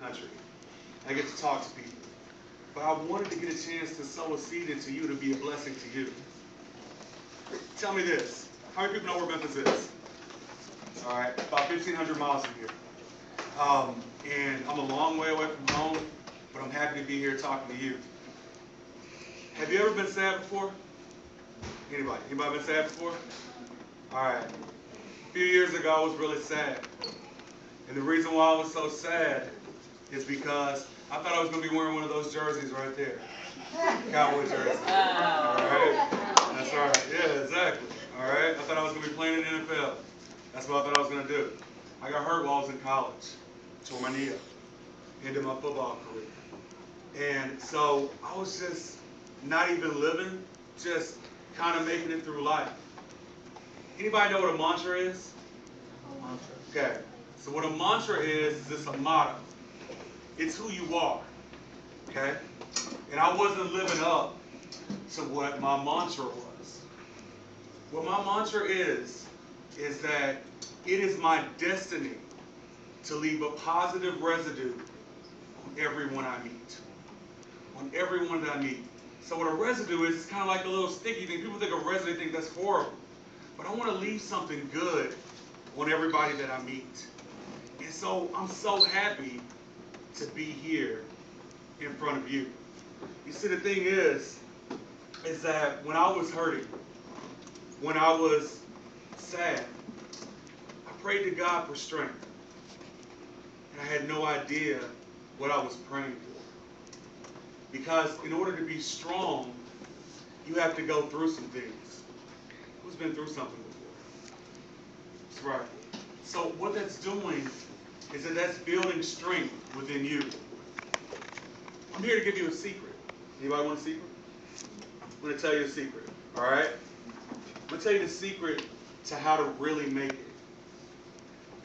country. I get to talk to people. But I wanted to get a chance to sow a seed into you to be a blessing to you. Tell me this. How many people know where Memphis is? All right, about 1,500 miles from here. And I'm a long way away from home, but I'm happy to be here talking to you. Have you ever been sad before? Anybody? Anybody been sad before? All right. A few years ago, I was really sad. And the reason why I was so sad is because I thought I was going to be wearing one of those jerseys right there. Cowboy jersey. All right? That's right. Yeah, exactly. All right? I thought I was going to be playing in the NFL. That's what I thought I was going to do. I got hurt while I was in college. Tore my knee up. Ended my football career. And so I was just not even living, just kind of making it through life. Anybody know what a mantra is? A mantra. Okay. So what a mantra is just a motto. It's who you are. Okay? And I wasn't living up to what my mantra was. What my mantra is that it is my destiny to leave a positive residue on everyone I meet. On everyone that I meet. So what a residue is, it's kind of like a little sticky thing. People think of residue, think that's horrible. But I want to leave something good on everybody that I meet. And so I'm so happy to be here in front of you. You see, the thing is that when I was hurting, when I was sad, I prayed to God for strength. And I had no idea what I was praying for. Because in order to be strong, you have to go through some things. Who's been through something before? That's right. So what that's doing is that that's building strength within you. I'm here to give you a secret. Anybody want a secret? I'm going to tell you a secret. All right? I'm going to tell you the secret to how to really make it.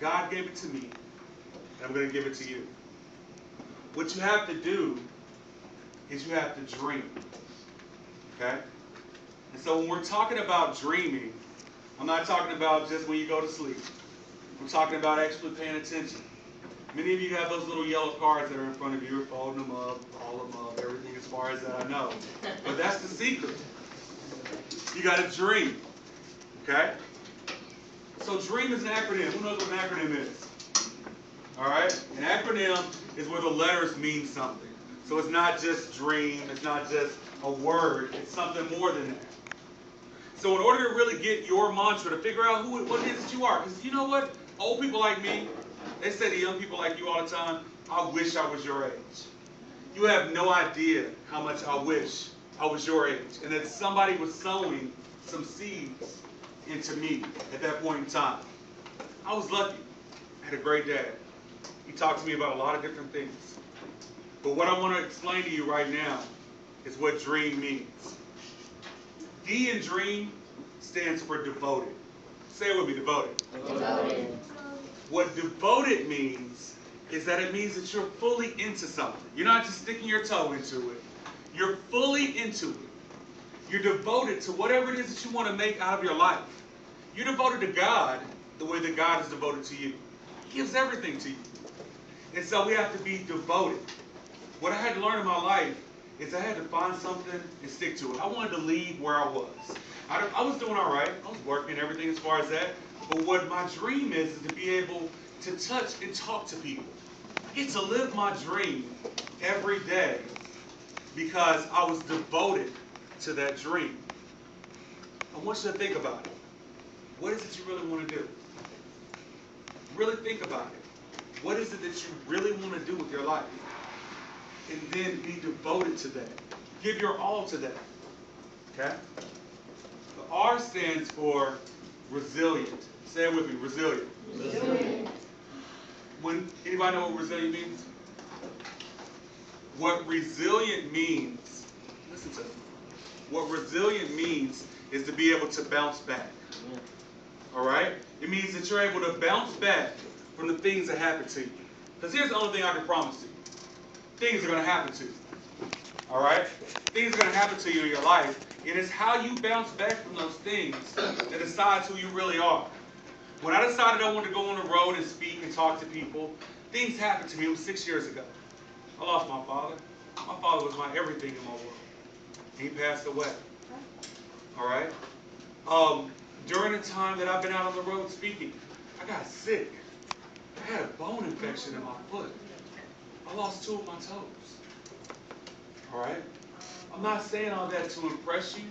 God gave it to me, and I'm going to give it to you. What you have to do is you have to dream. Okay? And so when we're talking about dreaming, I'm not talking about just when you go to sleep. I'm talking about actually paying attention. Many of you have those little yellow cards that are in front of you. You're folding them up, all of them up, everything as far as that I know. But that's the secret. You got to dream. Okay? So dream is an acronym. Who knows what an acronym is? All right? An acronym is where the letters mean something. So it's not just dream. It's not just a word. It's something more than that. So in order to really get your mantra, to figure out what it is that you are, because you know what? Old people like me, they say to young people like you all the time, I wish I was your age. You have no idea how much I wish I was your age. And that somebody was sowing some seeds into me at that point in time. I was lucky. I had a great dad. He talked to me about a lot of different things. But what I want to explain to you right now is what dream means. D in dream stands for devoted. Say it with me, devoted. Devoted. What devoted means is that it means that you're fully into something. You're not just sticking your toe into it. You're fully into it. You're devoted to whatever it is that you want to make out of your life. You're devoted to God the way that God is devoted to you. He gives everything to you. And so we have to be devoted. What I had to learn in my life is I had to find something and stick to it. I wanted to leave where I was. I was doing all right. I was working and everything as far as that. But what my dream is to be able to touch and talk to people. I get to live my dream every day because I was devoted to that dream. I want you to think about it. What is it you really want to do? Really think about it. What is it that you really want to do with your life? And then be devoted to that. Give your all to that. Okay? The R stands for resilient. Say it with me, resilient. Resilient. Anybody know what resilient means? What resilient means, listen to me. What resilient means is to be able to bounce back. All right? It means that you're able to bounce back from the things that happen to you. Because here's the only thing I can promise you. Things are going to happen to you. All right? Things are going to happen to you in your life. It is how you bounce back from those things that decides who you really are. When I decided I wanted to go on the road and speak and talk to people, Things happened to me. It was 6 years ago. I lost my father. My father was my everything in my world. He passed away. All right? During the time that I've been out on the road speaking, I got sick. I had a bone infection in my foot. I lost 2 of my toes. All right? I'm not saying all that to impress you.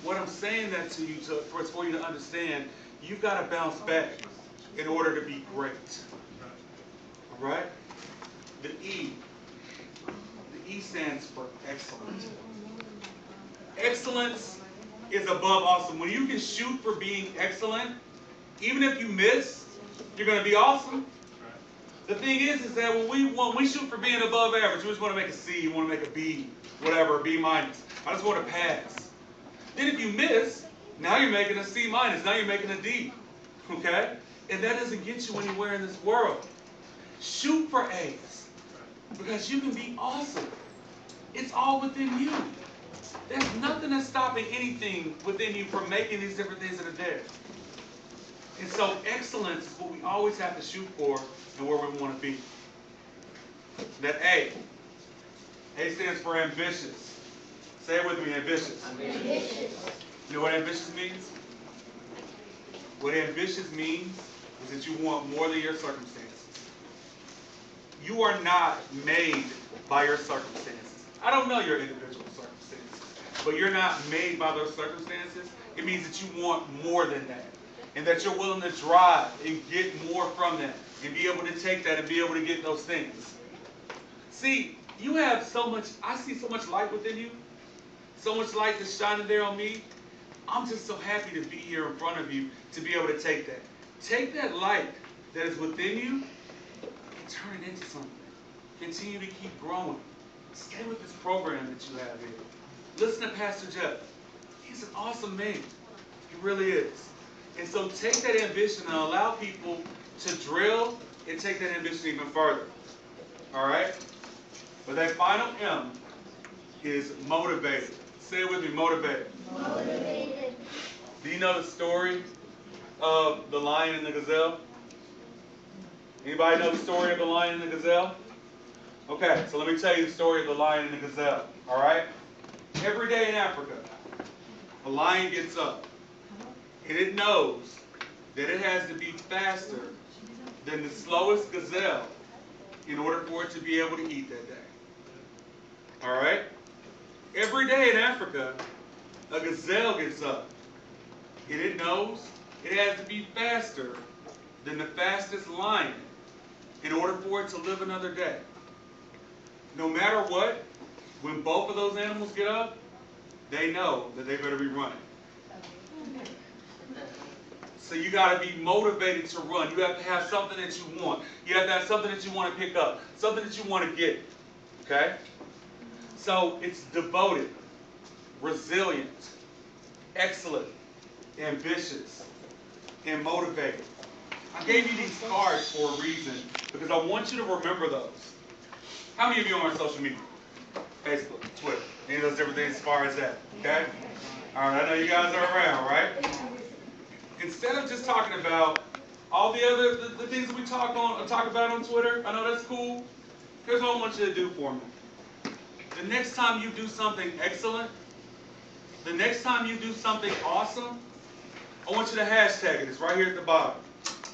What I'm saying that to you for you to understand, you've got to bounce back in order to be great. All right? The E. The E stands for excellent. Excellence is above awesome. When you can shoot for being excellent, even if you miss, you're going to be awesome. The thing is that when we shoot for being above average, we just want to make a C, you want to make a B, whatever, B minus. I just want to pass. Then if you miss, now you're making a C minus. Now you're making a D. Okay? And that doesn't get you anywhere in this world. Shoot for A's. Because you can be awesome. It's all within you. There's nothing that's stopping anything within you from making these different things that are there. And so excellence is what we always have to shoot for and where we want to be. That A. A stands for ambitious. Say it with me, ambitious. Ambitious. You know what ambitious means? What ambitious means is that you want more than your circumstances. You are not made by your circumstances. I don't know your individual circumstances, but you're not made by those circumstances. It means that you want more than that, and that you're willing to drive and get more from that, and be able to take that and be able to get those things. See, you have so much, I see so much light within you, so much light that's shining there on me. I'm just so happy to be here in front of you to be able to take that. Take that light that is within you and turn it into something. Continue to keep growing. Stay with this program that you have here. Listen to Pastor Jeff. He's an awesome man. He really is. And so take that ambition and allow people to drill and take that ambition even further. All right? But that final M is motivated. Say it with me, motivated. Motivated. Do you know the story of the lion and the gazelle? Anybody know the story of the lion and the gazelle? Okay, so let me tell you the story of the lion and the gazelle. All right? Every day in Africa, a lion gets up, and it knows that it has to be faster than the slowest gazelle in order for it to be able to eat that day. All right? Every day in Africa, a gazelle gets up, and it knows it has to be faster than the fastest lion in order for it to live another day. No matter what, when both of those animals get up, they know that they better be running. So you got to be motivated to run. You have to have something that you want. You have to have something that you want to pick up, something that you want to get. Okay? So it's devoted, resilient, excellent, ambitious, and motivated. I gave you these cards for a reason because I want you to remember those. How many of you are on social media? Facebook, Twitter, any of those different things as far as that? Okay? All right, I know you guys are around, right? Instead of just talking about all the other the things that we talk about on Twitter, I know that's cool. Here's what I want you to do for me. The next time you do something excellent, the next time you do something awesome, I want you to hashtag it. It's right here at the bottom.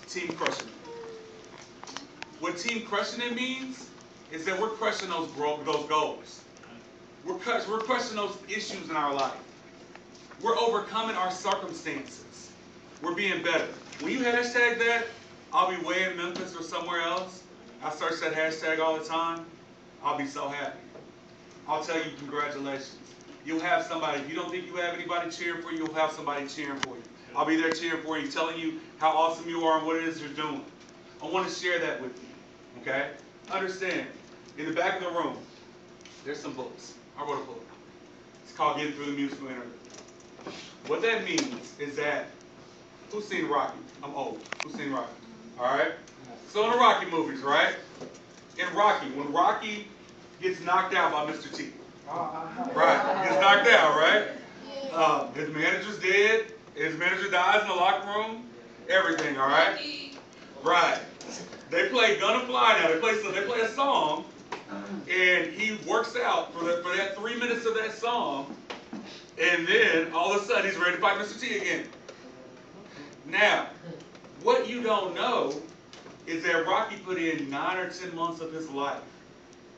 Team Crushing It. What Team Crushing It means is that we're crushing those goals. We're crushing those issues in our life. We're overcoming our circumstances. We're being better. When you hashtag that, I'll be way in Memphis or somewhere else. I search that hashtag all the time. I'll be so happy. I'll tell you congratulations. You'll have somebody. If you don't think you have anybody cheering for you, you'll have somebody cheering for you. I'll be there cheering for you, telling you how awesome you are and what it is you're doing. I want to share that with you. Okay? Understand, in the back of the room, there's some books. I wrote a book. It's called Getting Through the Musical Interlude. What that means is that, who's seen Rocky? I'm old. Who's seen Rocky? All right? So in the Rocky movies, right? In Rocky, when Rocky gets knocked out by Mr. T. Right? He gets knocked out, right? His manager's dead. His manager dies in the locker room. Everything, all right? Right. They play Gonna Fly now. They play a song, and he works out for that 3 minutes of that song, and then all of a sudden he's ready to fight Mr. T again. Now, what you don't know is that Rocky put in 9 or 10 months of his life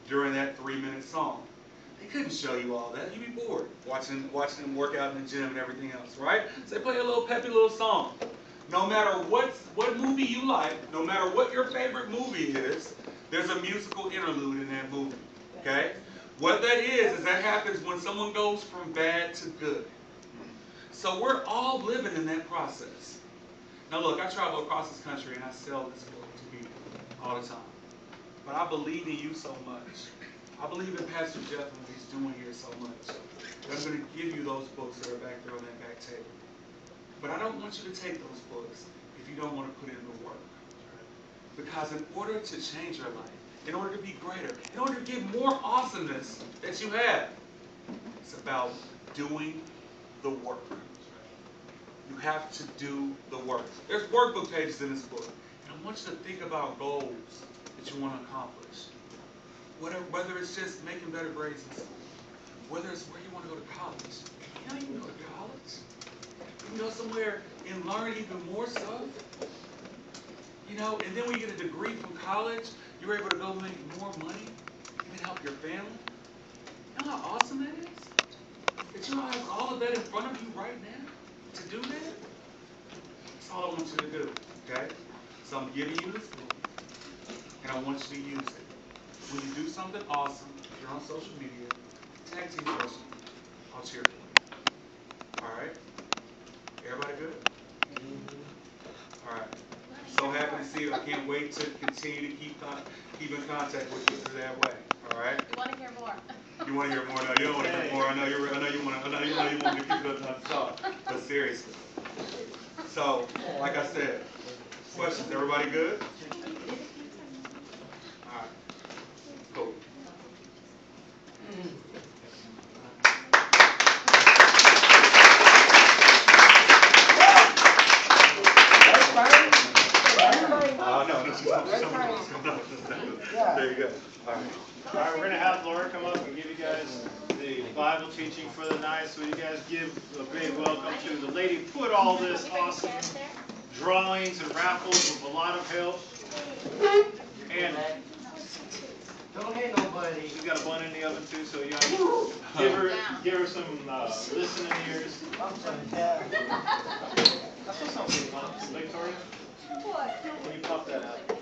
during that 3-minute song. They couldn't show you all that. You'd be bored watching him work out in the gym and everything else, right? So they play a little peppy little song. No matter what movie you like, no matter what your favorite movie is, there's a musical interlude in that movie, okay? What that is that happens when someone goes from bad to good. So we're all living in that process. Now look, I travel across this country and I sell this book to people all the time. But I believe in you so much. I believe in Pastor Jeff and what he's doing here so much. That I'm going to give you those books that are back there on that back table. But I don't want you to take those books if you don't want to put in the work. Because in order to change your life, in order to be greater, in order to get more awesomeness that you have, it's about doing the work. You have to do the work. There's workbook pages in this book. And I want you to think about goals that you want to accomplish. Whether it's just making better grades in school, whether it's where you want to go to college. You know, you can go to college. You can go somewhere and learn even more stuff. You know, and then when you get a degree from college, you're able to go make more money. You can help your family. You know how awesome that is? That you have all of that in front of you right now to do that? That's all I want you to do, okay? So I'm giving you this book, and I want you to use it. When you do something awesome, if you're on social media, tag team person, I'll cheer for you. All right? Everybody good? All right. So happy to see you. I can't wait to continue to keep in contact with you through that way. All right? You want to hear more? You want to hear more? No, you don't want to hear more. I know you want to keep it up to talk. But seriously. So, like I said, questions. Everybody good? All right. Cool. There you go. All right. All right, we're going to have Laura come up and give you guys the Bible teaching for the night. So you guys give a big welcome to the lady who put all this awesome drawings and raffles with a lot of help. And Don't hit nobody. she's got a bun in the oven too, so you guys give her some listening ears. That's what something Victoria. Can you pop that out?